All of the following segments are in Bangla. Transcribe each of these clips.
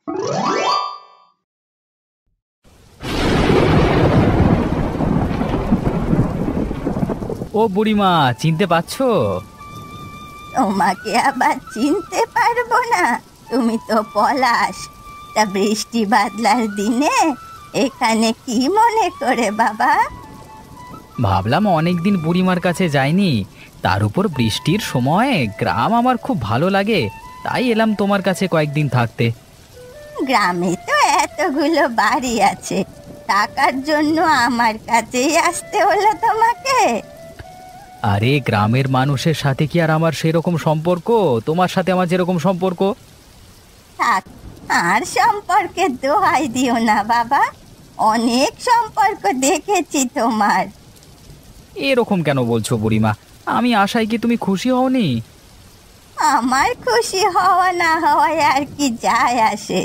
ও বুড়িমা, চিনতে পারছো? তোমাকে আবার চিনতে পারবো না? তুমি তো পলাশ। তা বৃষ্টি বাদলার দিনে এখানে কি মনে করে বাবা? ভাবলাম অনেকদিন বুড়িমার কাছে যাইনি, তার উপর বৃষ্টির সময় গ্রাম আমার খুব ভালো লাগে, তাই এলাম তোমার কাছে কয়েকদিন থাকতে। গ্রামে তো এতগুলো বাড়ি আছে, থাকার জন্য আমার কাছেই আসতে হলো তোমাকে? আরে গ্রামের মানুষের সাথে কি আর আমার সেরকম সম্পর্ক তোমার সাথে আমার যেরকম সম্পর্ক? থাক, আর সম্পর্কের দোহাই দিও না বাবা। অনেক সম্পর্ক দেখেছি তোমার। এরকম কেন বলছো বুড়িমা? আমি আশায় কি তুমি খুশি হওনি? আমার খুশি হওয়া না হওয়ায় আর কি যায় আসে?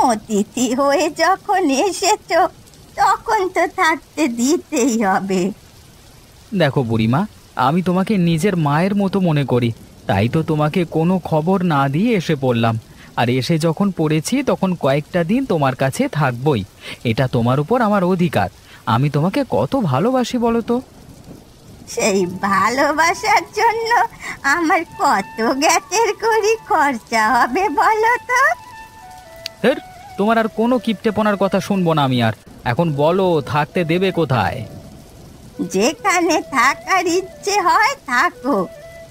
অতিথি হয়ে যখন এসেছো তখন তো থাকতে দিতেই হবে। দেখো বুড়িমা, আমি তোমাকে নিজের মায়ের মতো মনে করি, তাই তো তোমাকে কোনো খবর না দিয়ে এসে পড়লাম। আর এসে যখন পড়েছি তখন কয়েকটা দিন তোমার কাছে থাকবই, এটা তোমার উপর আমার অধিকার। আমি তোমাকে কত ভালোবাসি বলো তো। সেই ভালোবাসার জন্য আমার কত গ্যাসের কড়ি খরচা হবে বলো তো? ধুর, তোমার আর কোনো কিপটেপনার কথা শুনবো না আমি আর। এখন বলো, থাকতে দেবে কোথায়? যেখানে থাকার ইচ্ছে হয় থাকো,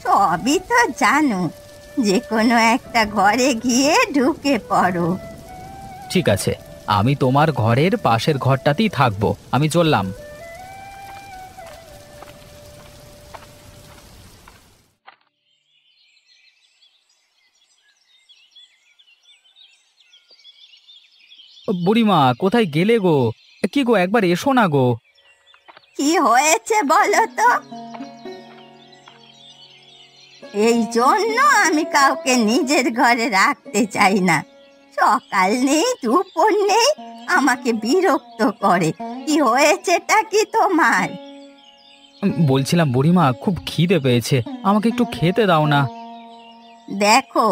সবই তো জানো। যে কোনো একটা ঘরে গিয়ে ঢুকে পড়ো। ঠিক আছে, আমি তোমার ঘরের পাশের ঘরটাতেই থাকবো, আমি চললাম। বুড়িমা, কোথায় গেলে গো? কি গো, একবার এসো না গো। কি হয়েছে বলো তো? এই জন্য আমি কাউকে নিজের ঘরে রাখতে চাই না। সকাল নেই দুপুর নেই, আমাকে বিরক্ত করে। কি হয়েছেটা কি তোমার? বলছিলাম বুড়িমা, খুব খিদে পেয়েছে, আমাকে একটু খেতে দাও না। দেখো,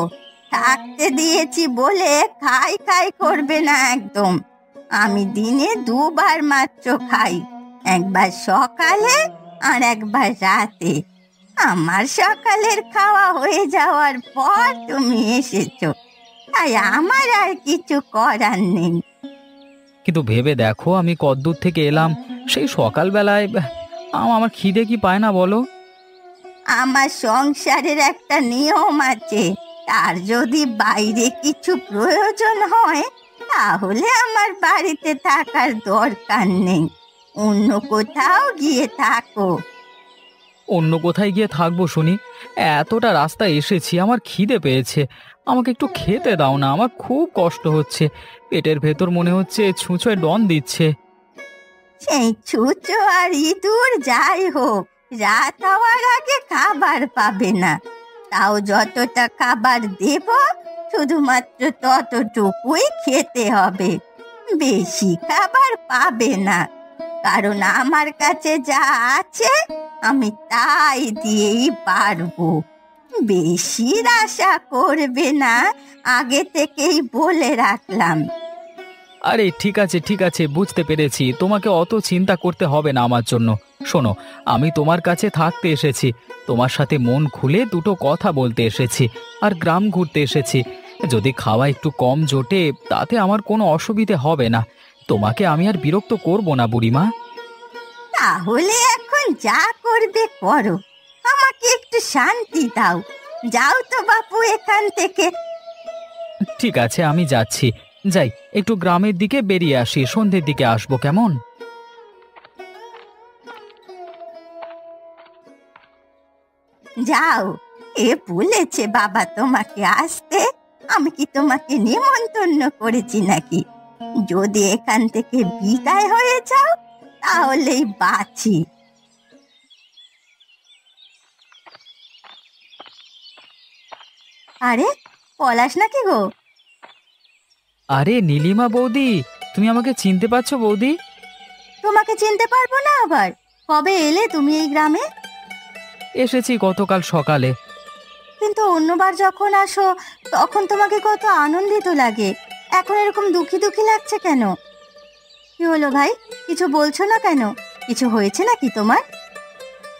থাকতে দিয়েছি বলে খাই খাই করবে না একদম। আমি দিনে দুবার মাত্র খাই, একবার সকালে আর একবার রাতে। আমার সকালের খাওয়া হয়ে যাওয়ার পর তুমি এসেছো, তাই আমার আর কিছু করার নেই। কিন্তু ভেবে দেখো, আমি কতদূর থেকে এলাম, সেই সকালবেলায় আমার খিদে কি পায় না বলো? আমার সংসারের একটা নিয়ম আছে, তার যদি বাইরে কিছু প্রয়োজন হয় তাহলে আমার বাড়িতে থাকার দরকার নেই, অন্য কোথাও গিয়ে থাকো। অন্য কোথায় গিয়ে থাকবো শুনি? এতটা রাস্তা এসেছি, আমার খিদে পেয়েছে, আমাকে একটু খেতে দাও না, আমার খুব কষ্ট হচ্ছে, পেটের ভেতর মনে হচ্ছে ছুঁচোয় ডন দিচ্ছে। সেই ছুঁচো আর ইঁদুর যাই হোক, রাত হওয়ার আগে খাবার পাবে না। তাও যতটা খাবার দেব শুধুমাত্র ততটুকুই খেতে হবে, বেশি খাবার পাবে না। কারণ আমার কাছে যা আছে আমি তাই দিয়েই পারবো। বেশির আশা করবে না, আগে থেকেই বলে রাখলাম। আরে ঠিক আছে ঠিক আছে, বুঝতে পেরেছি, তোমাকে অত চিন্তা করতে হবে না আমার জন্য। শোনো, আমি তোমার কাছে থাকতে এসেছি, তোমার সাথে মন খুলে দুটো কথা বলতে এসেছি, আর গ্রাম ঘুরতে এসেছি। যদি খাওয়া একটু কম জোটে তাতে আমার কোনো অসুবিধে হবে না, তোমাকে আমি আর বিরক্ত করব না বুড়িমা। তাহলে এখন যা করবে করো, আমাকে একটু শান্তি দাও। যাও তো বাপু এখান থেকে। ঠিক আছে, আমি যাচ্ছি, যাই একটু গ্রামের দিকে বেরিয়ে আসি, সন্ধ্যের দিকে আসবো, কেমন? যাও, এ বলেছে বাবা তোমাকে আসতে? আমি কি তোমাকে নিমন্ত্রণ করেছি নাকি? যদি এখান থেকে বিদায় হয়ে যাও তাহলেই বাঁচি। আরে পলাশ নাকি গো? আরে নীলিমা বৌদি, তুমি আমাকে চিনতে পারছো বৌদি? তোমাকে চিনতে পারবো না আবার? কবে এলে তুমি এই গ্রামে? এসেছি গতকাল সকালে। কিন্তু অন্যবার যখন আসো তখন তোমাকে কত আনন্দিত লাগে, এখন এরকম দুঃখী দুঃখী লাগছে কেন? কি হলো ভাই, কিছু বলছো না কেন? কিছু হয়েছে নাকি তোমার?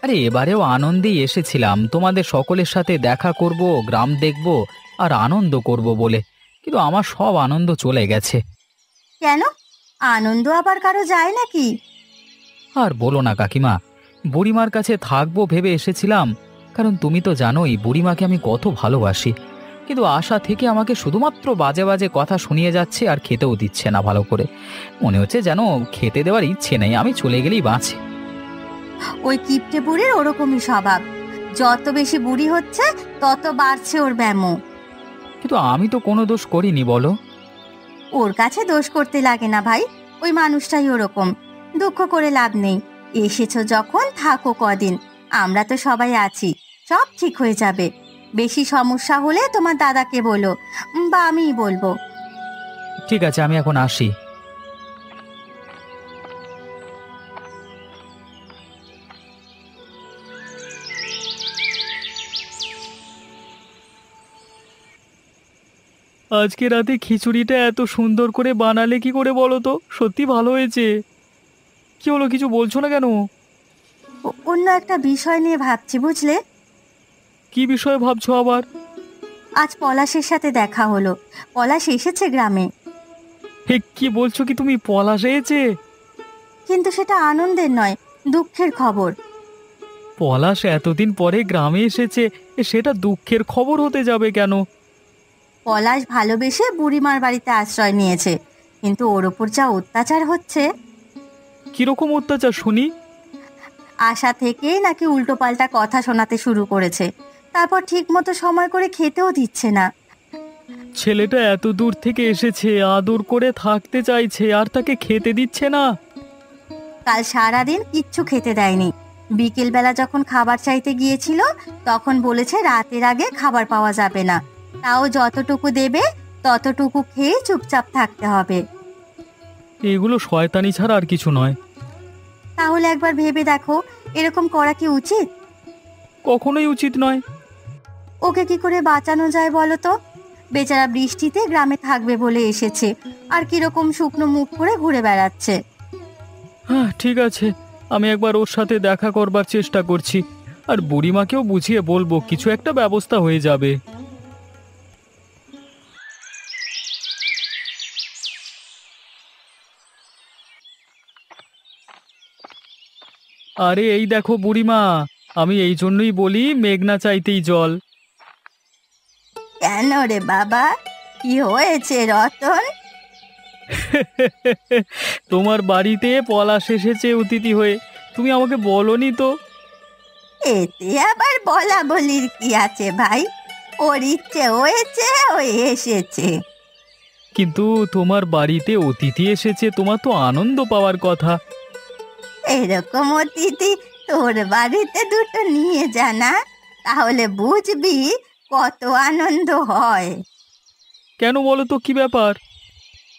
আরে এবারেও আনন্দেই এসেছিলাম, তোমাদের সকলের সাথে দেখা করব, গ্রাম দেখব আর আনন্দ করব বলে। কিন্তু আমার সব আনন্দ চলে গেছে। কেন? আনন্দ আবার কারো যায় নাকি? আর বলো না কাকিমা, বুড়িমার কাছে থাকবো ভেবে এসেছিলাম, কারণ তুমি তো জানোই বুড়িমাকে আমি কত ভালোবাসি। কিন্তু আশা থেকে আমাকে শুধুমাত্র বাজে বাজে কথা শুনিয়ে যাচ্ছে আর খেতেও দিচ্ছে না ভালো করে। মনে হচ্ছে যেন খেতে দেওয়ার ইচ্ছে নেই, আমি চলে গেলেই বাঁচে। ওই কিপটে বুড়ির ওরকমই স্বভাব। যত বেশি বুড়ি হচ্ছে তত বাড়ছে ওর ব্যামো। কিন্তু আমি তো কোনো দোষ করিনি বলো। ওর কাছে দোষ করতে লাগে না ভাই, ওই মানুষটাই ওরকম। দুঃখ করে লাভ নেই, এসেছো যখন থাকো কদিন, আমরা তো সবাই আছি, সব ঠিক হয়ে যাবে। বেশি সমস্যা হলে তোমার দাদাকে বলো, বা আমিই বলবো। ঠিক আছে, আমি এখন আসি। আজকে রাতে খিচুড়িটা এত সুন্দর করে বানালে কি করে বলো তো? সত্যি ভালো হয়েছে। কি হলো, কিছু বলছো না কেন? অন্য একটা বিষয় নিয়ে ভাবছি, বুঝলে। কি বিষয়ে ভাবছো আবার? আজ পলাশের সাথে দেখা হলো, পলাশ এসেছে গ্রামে। হে, কি বলছো কি তুমি? পলাশ এসেছে? কিন্তু সেটা আনন্দের নয়, দুঃখের খবর। পলাশ এতদিন পরে গ্রামে এসেছে, সেটা দুঃখের খবর হতে যাবে কেন? পলাশ ভালোবেসে বুড়িমার বাড়িতে আশ্রয় নিয়েছে, কিন্তু ওর ওপর যা অত্যাচার হচ্ছে। কিরকম অত্যাচার শুনি? আশা থেকেই নাকি উল্টোপাল্টা কথা শোনাতে শুরু করেছে, তারপর ঠিক মতো সময় করে খেতেও দিচ্ছে না। ছেলেটা এত দূর থেকে এসেছে, আদর করে থাকতে চাইছে, আর তাকে খেতে দিচ্ছে না। কাল সারাদিন কিচ্ছু খেতে দেয়নি। বিকেলবেলা যখন খাবার চাইতে গিয়েছিল তখন বলেছে রাতের আগে খাবার পাওয়া যাবে না, তাও যতটুকু দেবে ততটুকু খেয়ে চুপচাপ থাকতে হবে। এগুলো শয়তানি ছাড়া আর কিছু নয়। তাহলে একবার ভেবে দেখো, এরকম করা কি উচিত? কখনোই উচিত নয়। ওকে কি করে বাঁচানো যায় বলো তো? বেচারা বৃষ্টিতে গ্রামে থাকবে বলে এসেছে, আর কিরকম শুকনো মুখ করে ঘুরে বেড়াচ্ছে। হ্যাঁ ঠিক আছে, আমি একবার ওর সাথে দেখা করবার চেষ্টা করছি, আর বুড়িমাকেও বুঝিয়ে বলবো, কিছু একটা ব্যবস্থা হয়ে যাবে। আরে এই দেখো বুড়িমা, আমি এই জন্যই বলি মেঘনা চাইতেই জল। কেন রে বাবা, কি হয়েছে রতন? তোমার বাড়িতে পলাশ এসেছে অতিথি হয়ে, তুমি আমাকে বলনি তো। এতে আবার বলা বলির কি আছে ভাই? ওর ইচ্ছে হয়েছে, ও এসেছে। কিন্তু তোমার বাড়িতে অতিথি এসেছে, তোমার তো আনন্দ পাওয়ার কথা। এরকম অতিথি তোর বাড়িতে দুটো নিয়ে জানা, তাহলে বুঝবি কত আনন্দ হয়। কেন বলো তো, কি ব্যাপার?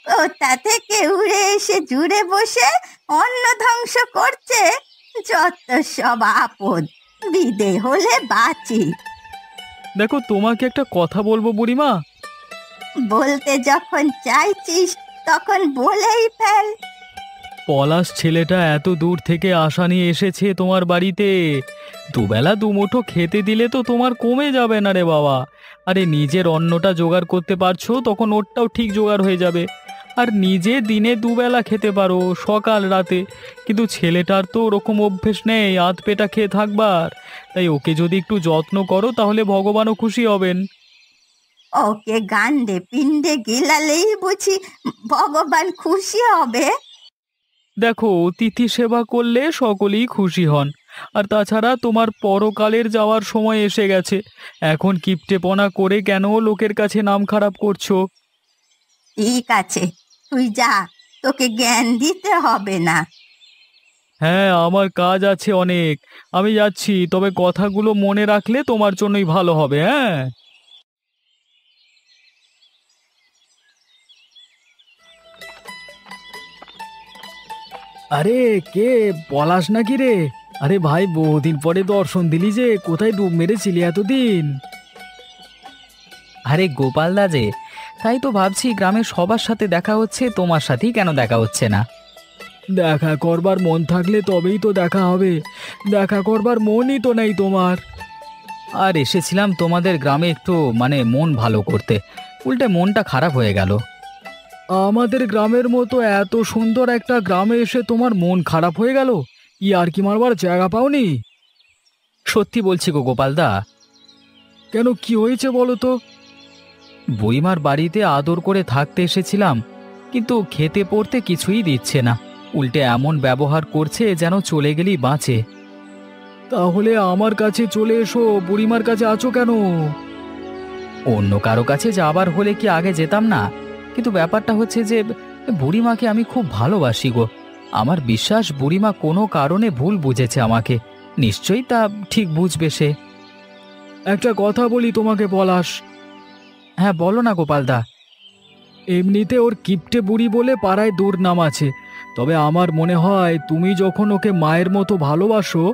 কোথা থেকে উড়ে এসে জুড়ে বসে অন্ন ধ্বংস করছে, যত সব আপদ। বিদে হলে বাঁচি। দেখো, তোমাকে একটা কথা বলবো বুড়িমা। বলতে যখন চাইছিস তখন বলেই ফেল। পলাশ ছেলেটা এত দূর থেকে আশা নিয়ে এসেছে তোমার বাড়িতে, দুবেলা দুমুঠো খেতে দিলে তো তোমার কমে যাবে না রে বাবা। আরে নিজের অন্নটা জোগাড় করতে পারছো, তখন ওরটাও ঠিক জোগাড় হয়ে যাবে। আর নিজে দিনে দুবেলা খেতে পারো, সকাল রাতে। কিন্তু ছেলেটার তো ওরকম অভ্যেস নেই আধ পেটা খেয়ে থাকবার। তাই ওকে যদি একটু যত্ন করো তাহলে ভগবানও খুশি হবেন। ওকে গান্ডে পিণ্ডে গিলালেই বুঝি ভগবান খুশি হবে? দেখো, অতিথি সেবা করলে সকলেই খুশি হন। আর তাছাড়া তোমার পরকালের যাওয়ার সময় এসে গেছে, এখন কিপটেপনা করে কেন লোকের কাছে নাম খারাপ করছো? ঠিক আছে, তুই যা, তোকে জ্ঞান দিতে হবে না। হ্যাঁ, আমার কাজ আছে অনেক, আমি যাচ্ছি, তবে কথাগুলো মনে রাখলে তোমার জন্যই ভালো হবে। হ্যাঁ। আরে কে, পলাশ নাকি রে? আরে ভাই, বহুদিন পরে দর্শন দিলি যে, কোথায় ডুব মেরেছিলি এতদিন? আরে গোপালদা যে, তাই তো ভাবছি গ্রামের সবার সাথে দেখা হচ্ছে, তোমার সাথেই কেন দেখা হচ্ছে না? দেখা করবার মন থাকলে তবেই তো দেখা হবে, দেখা করবার মনই তো নেই তোমার। আর এসেছিলাম তোমাদের গ্রামে একটু মন ভালো করতে, উল্টে মনটা খারাপ হয়ে গেল। আমাদের গ্রামের মতো এত সুন্দর একটা গ্রামে এসে তোমার মন খারাপ হয়ে গেল? আর কি মারবার জায়গা পাওনি? সত্যি বলছি গো গোপালদা। কেন, কি হয়েছে বলো তো? বুড়িমার বাড়িতে আদর করে থাকতে এসেছিলাম, কিন্তু খেতে পড়তে কিছুই দিচ্ছে না, উল্টে এমন ব্যবহার করছে যেন চলে গেলেই বাঁচে। তাহলে আমার কাছে চলে এসো, বুড়িমার কাছে আছো কেন? অন্য কারো কাছে যাবার হলে কি আগে যেতাম না? কিন্তু ব্যাপারটা হচ্ছে যে বুড়িমাকে আমি খুব ভালোবাসি গো। আমার বিশ্বাস বুড়িমা কোনো কারণে ভুল বুঝেছে আমাকে, নিশ্চয়ই তা ঠিক বুঝবে সে। একটা কথা বলি তোমাকে পলাশ। হ্যাঁ বলো না গোপালদা। এমনিতে ওর কিপটে বুড়ি বলে পাড়ায় দুর্নাম আছে, তবে আমার মনে হয় তুমি যখন ওকে মায়ের মতো ভালোবাসো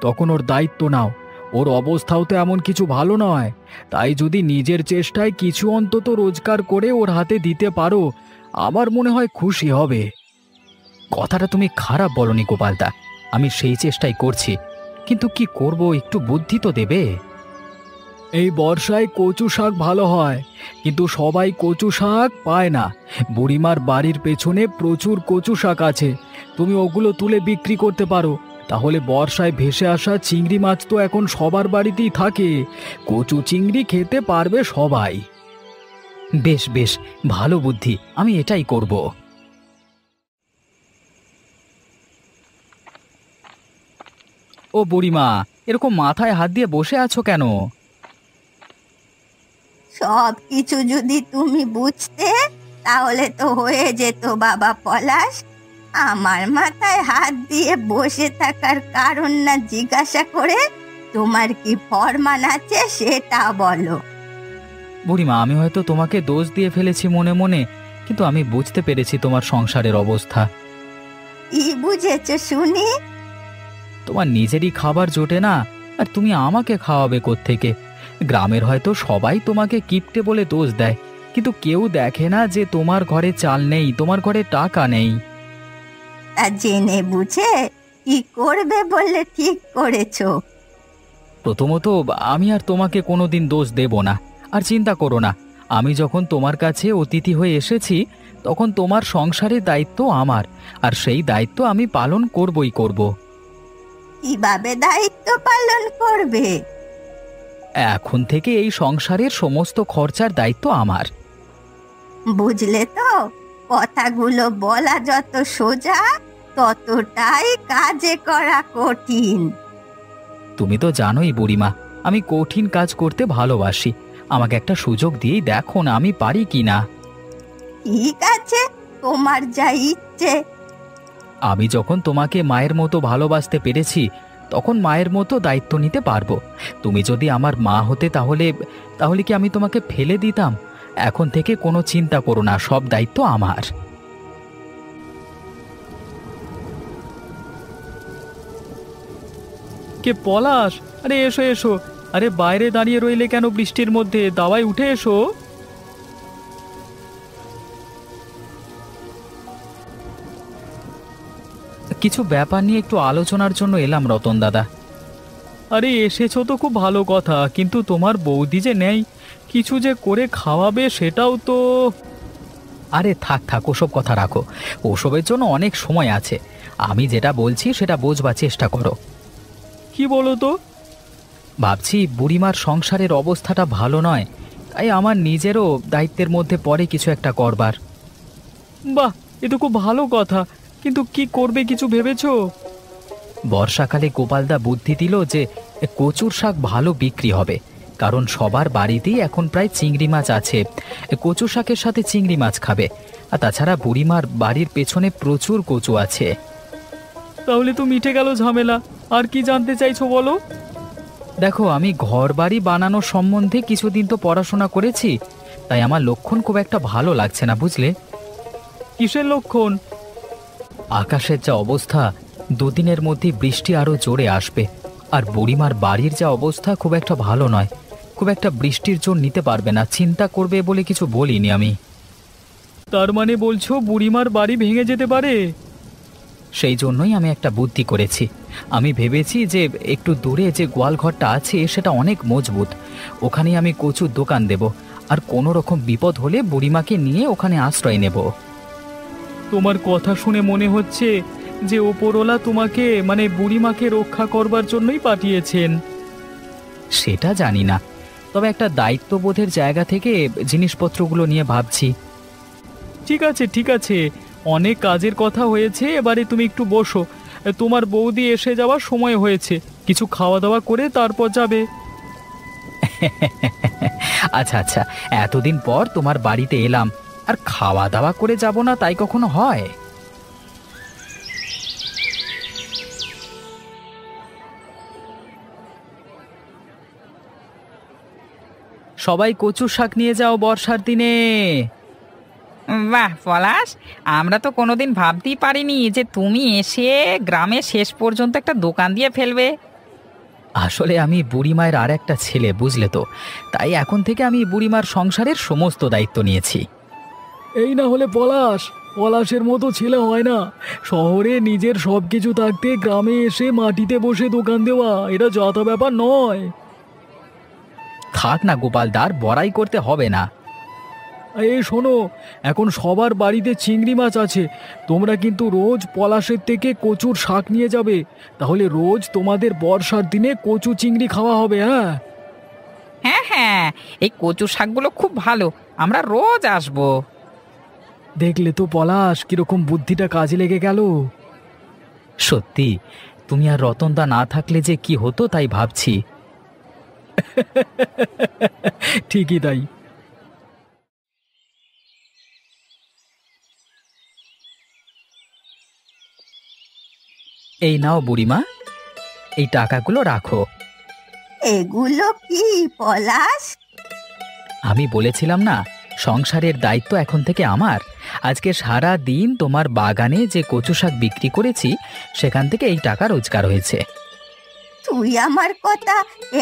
তখন ওর দায়িত্ব নাও। ওর অবস্থাও তো এমন কিছু ভালো নয়, তাই যদি নিজের চেষ্টায় কিছু অন্তত রোজগার করে ওর হাতে দিতে পারো, আমার মনে হয় খুশি হবে। কথাটা তুমি খারাপ বলনি গোপালদা, আমি সেই চেষ্টাই করছি, কিন্তু কি করব, একটু বুদ্ধি তো দেবে। এই বর্ষায় কচু শাক ভালো হয়, কিন্তু সবাই কচু শাক পায় না। বুড়িমার বাড়ির পেছনে প্রচুর কচু শাক আছে, তুমি ওগুলো তুলে বিক্রি করতে পারো, তাহলে বর্ষায় ভেসে আসা চিংড়ি মাছ তো এখন সবার বাড়িতেই থাকে, কচু চিংড়ি খেতে পারবে সবাই। বেশ বেশ, ভালো বুদ্ধি, আমি এটাই করব। ও বুড়িমা, এরকম মাথায় হাত দিয়ে বসে আছো কেন? সব কিছু যদি তুমি বুঝতে তাহলে তো হয়ে যেত বাবা পলাশ। আমার মাথায় হাত দিয়ে বসে থাকার কারণ না জিজ্ঞাসা করে তোমার কি ফরমান আছে সেটা বলো। বুড়িমা, আমি হয়তো তোমাকে দোষ দিয়ে ফেলেছি মনে মনে, কিন্তু আমি বুঝতে পেরেছি তোমার সংসারের অবস্থা। কি বুঝেছো শুনি? তোমার নিজেরই খাবার জোটে না, আর তুমি আমাকে খাওয়াবে কোত্থেকে? গ্রামের হয়তো সবাই তোমাকে কিপটে বলে দোষ দেয়, কিন্তু কেউ দেখে না যে তোমার ঘরে চাল নেই, তোমার ঘরে টাকা নেই। তা জেনে বুঝে কি করবে বললে ঠিক করেছো? প্রথমত, আমি আর তোমাকে কোনোদিন দোষ দেব না, আর চিন্তা করো না, আমি যখন তোমার কাছে অতিথি হয়ে এসেছি তখন তোমার সংসারের দায়িত্ব আমার, আর সেই দায়িত্ব আমি পালন করবই করব। কিভাবে দায়িত্ব পালন করবে? এখন থেকে এই সংসারের সমস্ত খরচার দায়িত্ব আমার। বুঝলে তো, কথাগুলো বলা যত সোজা ততটাই কাজে করা কঠিন। তুমি তো জানোই বুড়িমা, আমি কঠিন কাজ করতে ভালোবাসি, আমাকে একটা সুযোগ দিয়েই দেখো না আমি পারি কি না। ঠিক আছে, তোমার যা ইচ্ছে। আমি যখন তোমাকে মায়ের মতো ভালোবাসতে পেরেছি তখন মায়ের মতো দায়িত্ব নিতে পারবো। তুমি যদি আমার মা হতে তাহলে তাহলে কি আমি তোমাকে ফেলে দিতাম? এখন থেকে কোনো চিন্তা করো না, সব দায়িত্ব আমার। কে পলাশ? আরে এসো এসো, আরে বাইরে দাঁড়িয়ে রইলে কেন বৃষ্টির মধ্যে? দাওয়ায় উঠে এসো। কিছু ব্যাপার নিয়ে একটু আলোচনার জন্য এলাম রতন দাদা। আরে এসেছো তো খুব ভালো কথা, কিন্তু তোমার বৌদি যে নেই, কিছু যে করে খাওয়াবে সেটাও তো। আরে থাক থাক, ওসব কথা রাখো, ওসবের জন্য অনেক সময় আছে। আমি যেটা বলছি সেটা বোঝবার চেষ্টা করো। কি বলো তো? ভাবছি বুড়িমার সংসারের অবস্থাটা ভালো নয়, তাই আমার নিজেরও দায়িত্বের মধ্যে পড়ে কিছু একটা করবার। বাহ, এ তো খুব ভালো কথা, কিন্তু কি করবে কিছু ভেবেছো? বর্ষাকালে গোপালদা বুদ্ধি দিল যে কচুর শাক ভালো বিক্রি হবে, কারণ সবার বাড়িতেই এখন প্রায় চিংড়ি মাছ আছে। কচু শাকের সাথে চিংড়ি মাছ খাবে, আর তাছাড়া বুড়িমার বাড়ির পেছনে প্রচুর কচু আছে। তাহলে তো মিটে গেল ঝামেলা। আর কি জানতে চাইছো বলো? দেখো, আমি ঘর বাড়ি বানানোর সম্বন্ধে কিছুদিন তো পড়াশোনা করেছি, তাই আমার লক্ষণ খুব একটা ভালো লাগছে না, বুঝলে? কিসের লক্ষণ? আকাশের যা অবস্থা, দুদিনের মধ্যে বৃষ্টি আরো জোরে আসবে, আর বুড়িমার বাড়ির যা অবস্থা খুব একটা ভালো নয়। খুব একটা বৃষ্টির জোর নিতে পারবে না, চিন্তা করবে বলে কিছু বলিনি আমি। তার মানে বলছো বুড়িমার বাড়ি ভেঙে যেতে পারে? সেই জন্যই আমি একটা বুদ্ধি করেছি। আমি ভেবেছি যে একটু দূরে যে গোয়ালঘরটা আছে সেটা অনেক মজবুত, ওখানে আমি কচুর দোকান দেব, আর কোনো রকম বিপদ হলে বুড়িমাকে নিয়ে ওখানে আশ্রয় নেব। তোমার কথা শুনে মনে হচ্ছে যে ওপরওয়ালা তোমাকে মানে বুড়িমাকে রক্ষা করবার জন্যই পাঠিয়েছেন। সেটা জানি না, তবে একটা দায়িত্ববোধের জায়গা থেকে জিনিসপত্রগুলো নিয়ে ভাবছি। ঠিক আছে ঠিক আছে, অনেক কাজের কথা হয়েছে, এবারে তুমি একটু বসো। তোমার বৌদি এসে যাওয়ার সময় হয়েছে, কিছু খাওয়া দাওয়া করে তারপর যাবে। আচ্ছা আচ্ছা, এতদিন পর তোমার বাড়িতে এলাম, আর খাওয়া দাওয়া করে যাব না তাই কখনো হয়? সবাই কচু শাক নিয়ে যাও বর্ষার দিনে। বাহ পলাশ, আমরা তো কোনোদিন ভাবতেই পারিনি যে তুমি এসে গ্রামের শেষ পর্যন্ত একটা দোকান দিয়ে ফেলবে। আসলে আমি বুড়িমায়ের আর একটা ছেলে, বুঝলে তো, তাই এখন থেকে আমি বুড়িমার সংসারের সমস্ত দায়িত্ব নিয়েছি। এই না হলে পলাশের মতো ছেলে হয় না। শহরে নিজের সব কিছু থাকতে গ্রামে এসে মাটিতে বসে দোকান দেওয়া, এটা যত ব্যাপার নয়। থাক না গোপালদার, বড়াই করতে হবে না। এই শোনো, এখন সবার বাড়িতে চিংড়ি মাছ আছে, তোমরা কিন্তু রোজ পলাশের থেকে কচুর শাক নিয়ে যাবে, তাহলে রোজ তোমাদের বর্ষার দিনে কচু চিংড়ি খাওয়া হবে। হ্যাঁ হ্যাঁ হ্যাঁ, এই কচু শাকগুলো খুব ভালো, আমরা রোজ আসবো। দেখলে তো পলাশ, কিরকম বুদ্ধিটা কাজে লেগে গেল। সত্যি, তুমি আর রতনদা না থাকলে যে কি হতো তাই ভাবছি। ঠিকই তাই। এই নাও বুড়িমা, এই টাকাগুলো রাখো। এগুলো কি পলাশ? আমি বলেছিলাম না, সংসারের দায়িত্ব এখন থেকে আমার। আজকে সারা দিন তোমার বাগানে যে কচু শাক বিক্রি করেছি সেখান থেকে এই টাকা রোজগার হয়েছে। তুই আমার কথা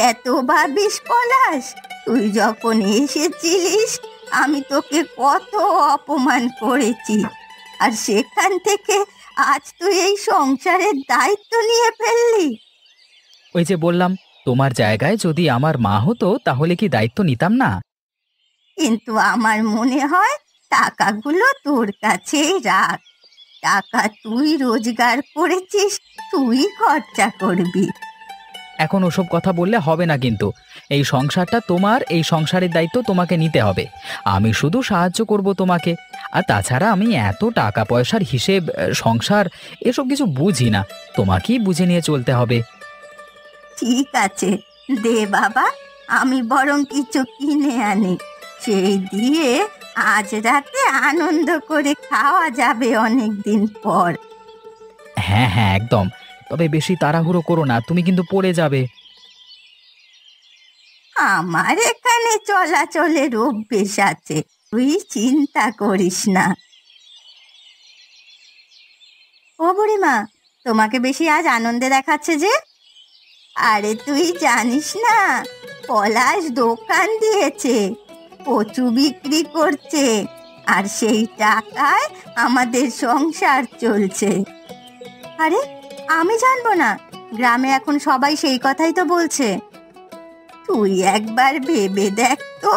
এত ভাবিস পলাশ? তুই যখন এসেছিলিস আমি তোকে কত অপমান করেছি, আর সেখান থেকে আজ তুই এই সংসারের দায়িত্ব নিয়ে ফেললি। ওই যে বললাম, তোমার জায়গায় যদি আমার মা হতো তাহলে কি দায়িত্ব নিতাম না? কিন্তু আমার মনে হয় টাকাগুলো তোর কাছেই রাখ। টাকা তুই রোজগার করেছিস, তুই খরচা করবি। এখন ওসব কথা বললে হবে না, কিন্তু এই সংসারটা তোমার, এই সংসারের দায়িত্ব তোমাকে নিতে হবে। আমি শুধু সাহায্য করব তোমাকে। আর তাছাড়া আমি এত টাকা পয়সার হিসেব, সংসার এসব কিছু বুঝি না, তোমাকেই বুঝে নিয়ে চলতে হবে। ঠিক আছে, দে বাবা, আমি বরং কিছু কিনে আনি, সেই দিয়ে আজ রাতে আনন্দ করে খাওয়া যাবে অনেক দিন পর। হ্যাঁ হ্যাঁ একদম, তবে বেশি তাড়াহুড়ো করো না, তুমি কিন্তু পড়ে যাবে। আমার এখানে চলাচলের অভ্যেস আছে, তুই চিন্তা করিস না। ও বুড়িমা, তোমাকে বেশি আজ আনন্দে দেখাচ্ছে যে? আরে তুই জানিস না, পলাশ দোকান দিয়েছে, কচু বিক্রি করছে, আর সেই টাকায় আমাদের সংসার চলছে। আরে আমি জানবো না? গ্রামে এখন সবাই সেই কথাই তো বলছে। তুই একবার ভেবে দেখ তো,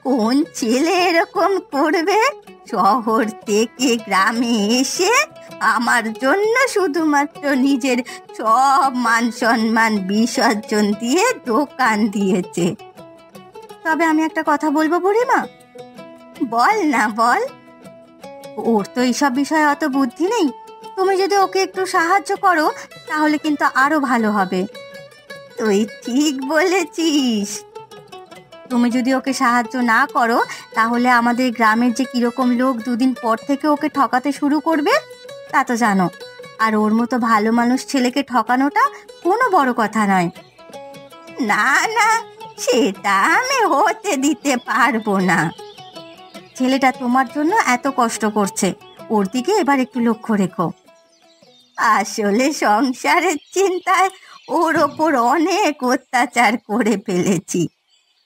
কোন ছেলে এরকম করবে? শহর থেকে গ্রামে এসে আমার জন্য শুধুমাত্র নিজের সব মান সম্মান বিসর্জন দিয়ে দোকান দিয়েছে। তবে আমি একটা কথা বলবো বুড়িমা। বল না, বল। ওর তো এইসব বিষয়ে অত বুদ্ধি নেই, তুমি যদি ওকে একটু সাহায্য করো তাহলে কিন্তু আরো ভালো হবে। তুই ঠিক বলেছিস। তুমি যদি ওকে সাহায্য না করো তাহলে আমাদের গ্রামের যে কিরকম লোক দুদিন পর থেকে ওকে ঠকাতে শুরু করবে তা তো জানো। আর ওর মতো ভালো মানুষ ছেলেকে ঠকানোটা কোনো বড় কথা নয়। না না, সেটা আমি হতে দিতে পারবো না। ছেলেটা তোমার জন্য এত কষ্ট করছে, ওর দিকে এবার একটু লক্ষ্য রেখো। আসলে সংসারের চিন্তায় ওর ওপর অনেক অত্যাচার করে ফেলেছি,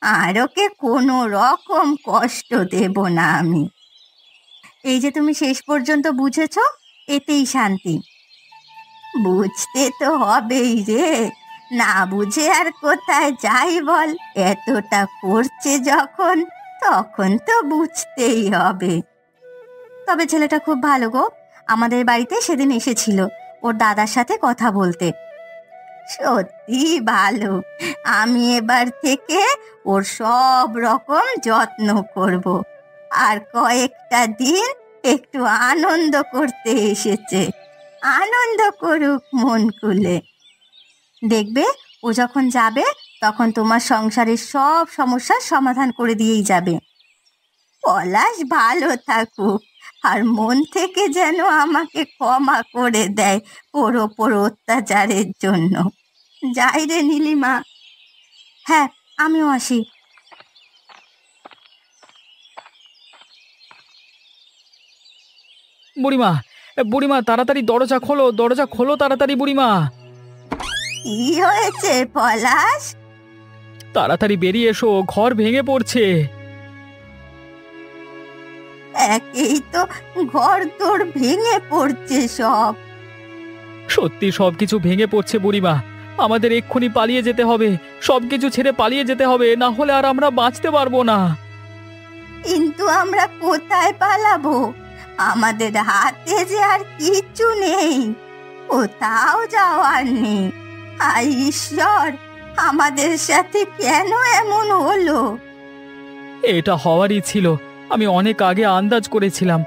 আর ওকে কোনো রকম কষ্ট দেব না আমি। এই যে তুমি শেষ পর্যন্ত বুঝেছো, এতেই শান্তি। বুঝতে তো হবেই রে, না বুঝে আর কোথায় যাই বল। এতটা করছে যখন, তখন তো বুঝতেই হবে। তবে ছেলেটা খুব ভালো গো, আমাদের বাড়িতে সেদিন এসেছিল ওর দাদার সাথে কথা বলতে। সত্যি ভালো। আমি এবার থেকে ওর সব রকম যত্ন করব। আর কয়েকটা দিন একটু আনন্দ করতে এসেছে, আনন্দ করুক মন খুলে। দেখবে ও যখন যাবে তখন তোমার সংসারের সব সমস্যার সমাধান করে দিয়েই যাবে। পলাশ ভালো থাকুক, আর মন থেকে যেন আমাকে ক্ষমা করে দেয় ওর ওপর অত্যাচারের জন্য। যাই রে নীলিমা। হ্যাঁ, আমিও আসি। বুড়িমা, বুড়িমা তাড়াতাড়ি দরজা খোলো, দরজা খোলো তাড়াতাড়ি বুড়িমা। কি হয়েছে পলাশ? তাড়াতাড়ি বেরিয়ে এসো, ঘর ভেঙে পড়ছে। একেই তো ঘর তোর ভেঙে পড়ছে সব। সত্যি সবকিছু ভেঙে পড়ছে বুড়িমা। আমাদের এক্ষুনি পালিয়ে যেতে হবে, সবকিছু ছেড়ে পালিয়ে যেতে হবে, না হলে আর আমরা বাঁচতে পারবো না। কিন্তু আমরা কোথায় পালাবো? আমাদের হাতে যে আর কিচ্ছু নেই, কোথাও যাওয়ার নেই। হায় ঈশ্বর, আমাদের সাথে কেন এমন হলো? এটা হওয়ারই ছিল। আমি অনেক আগে আন্দাজ করেছিলাম।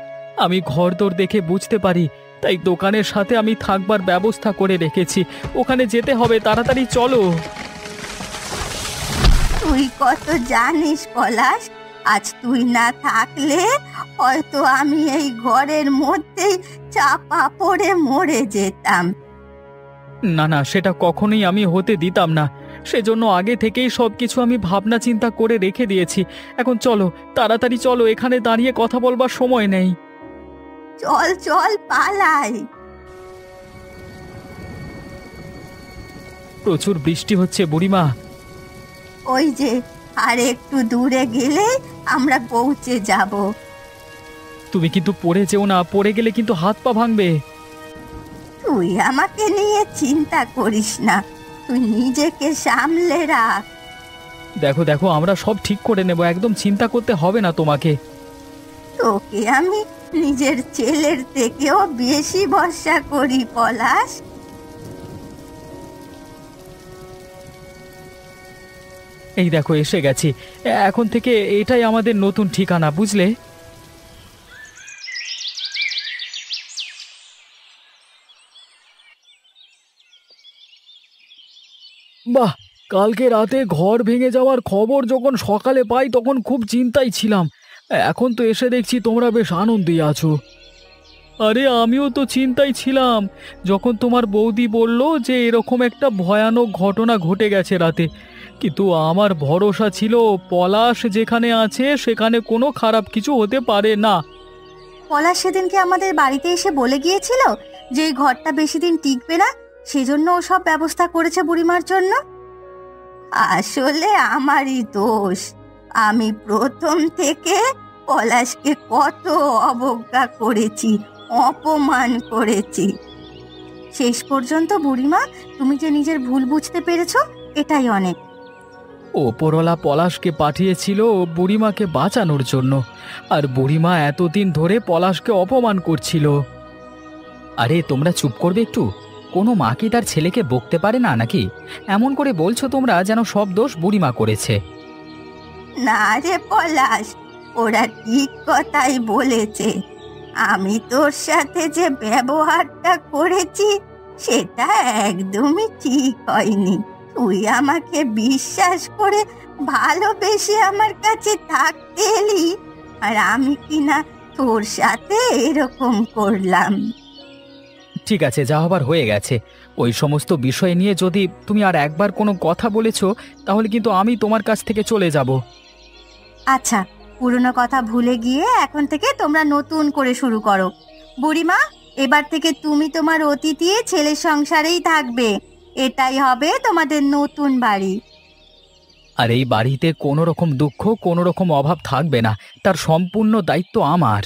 আমি ঘরদোর দেখে বুঝতে পারি, তাই দোকানের সাথে আমি থাকবার ব্যবস্থা করে রেখেছি। ওখানে যেতে হবে, তাড়াতাড়ি চলো। তুই কত জানিস পলাশ? আজ তুই না থাকলে হয়তো আমি এই ঘরের মধ্যেই চাপা পড়ে মরে যেতাম। না না, সেটা কখনোই আমি হতে দিতাম না। সেজন্য আগে থেকেই সবকিছু আমি ভাবনা চিন্তা করে রেখে দিয়েছি। এখন চলো, তাড়াতাড়ি চলো, এখানে দাঁড়িয়ে কথা বলবার সময় নেই। চল চল পালাই। প্রচুর বৃষ্টি হচ্ছে বুড়িমা। ওই যে আর একটু দূরে গেলে আমরা পৌঁছে যাব। তুমি কিন্তু পড়ে যেও না, পড়ে গেলে কিন্তু হাত পা ভাঙবে। তুই আমাকে নিয়ে চিন্তা করিস না, তুই নিজেকে সামলে রাখ। দেখো দেখো, আমরা সব ঠিক করে নেব, একদম চিন্তা করতে হবে না তোমাকে। তোকে আমি নিজের ছেলের থেকেও বেশি ভরসা করি পলাশ। এই দেখো এসে গেছি। এখন থেকে এটাই আমাদের নতুন ঠিকানা, বুঝলে? বাহ, কালকে রাতে ঘর ভেঙে যাওয়ার খবর যখন সকালে পাই তখন খুব চিন্তায় ছিলাম। এখন তো এসে দেখছি তোমরা বেশ আনন্দে আছো। আরে আমিও তো চিন্তায় ছিলাম যখন তোমার বৌদি বলল যে এরকম একটা ভয়ানক ঘটনা ঘটে গেছে রাতে। কিন্তু আমার ভরসা ছিল পলাশ যেখানে আছে সেখানে কোনো খারাপ কিছু হতে পারে না। পলাশ সেদিনকে আমাদের বাড়িতে এসে বলে গিয়েছিল যে এই ঘরটা বেশি দিন টিকবে না, সেজন্য ও সব ব্যবস্থা করেছে বুড়িমার জন্য। আসলে আমারই দোষ। আমি প্রথম থেকে পলাশকে কত অবজ্ঞা করেছি, অপমান করেছি। শেষ পর্যন্ত বুড়িমা তুমি যে নিজের ভুল বুঝতে পেরেছো, এটাই অনেক। ওপরওয়ালা পলাশকে পাঠিয়েছিল বুড়িমাকে বাঁচানোর জন্য, আর বুড়িমা এতদিন ধরে পলাশকে অপমান করছিল। আরে তোমরা চুপ করবে একটু? কোনো মা কি তার ছেলেকে বকতে পারে না নাকি? এমন করে বলছো তোমরা যেন সব দোষ বুড়িমা করেছে। না রে পলাশ, ওরা ঠিক কথাই বলেছে। আমি তোর সাথে যে ব্যবহারটা করেছি সেটা একদমই ঠিক হয়নি। তুই আমাকে বিশ্বাস করে ভালোবেসে আমার কাছে থাকতে এলি, আর আমি কিনা তোর সাথে এরকম করলাম। ঠিক আছে, যা হবার হয়ে গেছে। ওই সমস্ত বিষয় নিয়ে যদি তুমি আর একবার কোনো কথা বলেছো তাহলে কিন্তু আমি তোমার কাছ থেকে চলে যাব। আচ্ছা, পুরনো কথা ভুলে গিয়ে এখন থেকে তোমরা নতুন করে শুরু করো। বুড়িমা, এবার থেকে তুমি তোমার অতিথি ছেলের সংসারেই থাকবে। এটাই হবে তোমাদের নতুন বাড়ি। আর এই বাড়িতে কোনো রকম দুঃখ কোনো রকম অভাব থাকবে না, তার সম্পূর্ণ দায়িত্ব আমার।